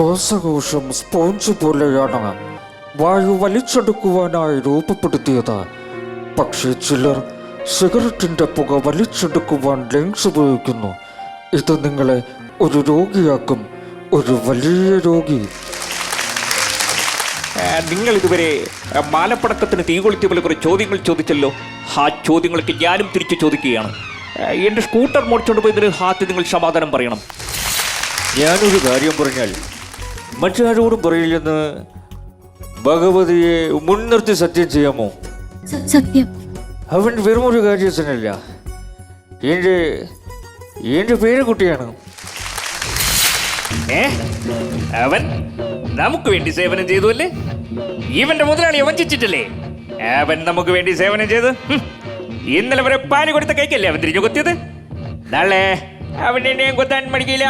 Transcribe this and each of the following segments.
ശ്വാസകോശം സ്പോഞ്ച് പോലെയാണ് വായു വലിച്ചെടുക്കുവാനായി രൂപപ്പെടുത്തിയത്. പക്ഷേ ചിലർ സിഗരറ്റിൻ്റെ പുക വലിച്ചെടുക്കുവാൻ ലങ്സ് ഉപയോഗിക്കുന്നു. ഇത് നിങ്ങളെ ഒരു രോഗിയാക്കും, ഒരു വലിയ രോഗി. നിങ്ങൾ ഇതുവരെ മാലപ്പടക്കത്തിന് തീ കൊളുത്തിയ പോലെ കുറേ ചോദ്യങ്ങൾ ചോദിച്ചല്ലോ. ആ ചോദ്യങ്ങൾക്ക് ഞാനും തിരിച്ചു ചോദിക്കുകയാണ്. എൻ്റെ സ്കൂട്ടർ മോടിച്ചുകൊണ്ട് പോയതിന് ആദ്യം നിങ്ങൾ സമാധാനം പറയണം. ഞാനൊരു കാര്യം പറഞ്ഞാൽ മറ്റാരോടും പറയില്ലെന്ന് ഭഗവതിയെ മുൻനിർത്തി സത്യം ചെയ്യാമോ? സത്യം. അവൻ വെറും ഒരു കാര്യസ്ഥനല്ല, എൻ്റെ പേരക്കുട്ടിയാണ്. അവൻ നമുക്ക് വേണ്ടി സേവനം ചെയ്തു അല്ലേ? ഇവന്റെ മുതലാളിയെ വഞ്ചിച്ചിട്ടല്ലേ അവൻ നമുക്ക് വേണ്ടി സേവനം ചെയ്ത്? ഇന്നലെ വരെ പാല് കൊടുത്ത കൈക്കല്ലേ അവൻ തിരിഞ്ഞു കൊത്തിയത്. നാളെ അവൻ എന്നെയും കൊത്താൻ മടിക്കില്ല.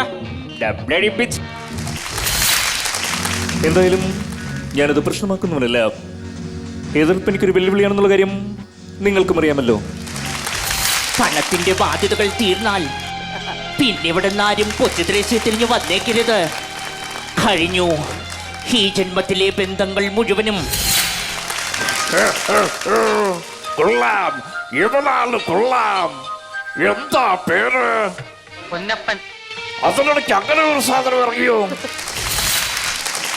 എന്തായാലും ഞാനത് പ്രശ്നമാക്കുന്നുവല്ല. എതിർപ്പ് എനിക്കൊരു വെല്ലുവിളിയാണെന്നുള്ള കാര്യം നിങ്ങൾക്കും അറിയാമല്ലോ. പണത്തിന്റെ ബാധ്യതകൾ തീർന്നാൽ പിന്നെ ഇവിടെ നിന്നാരും കൊച്ചു ത്രേസ്യ തിരിഞ്ഞു വന്നേക്കരുത്. കഴിഞ്ഞു ഈ ജന്മത്തിലെ ബന്ധങ്ങൾ മുഴുവനും. കൊള്ളാം, ഇവനാള് കൊള്ളാം. എന്താ പേര്? പൊന്നപ്പൻ. അതിനിടയ്ക്ക് അങ്ങനെ ഒരു സാധനം ഇറങ്ങിയോ?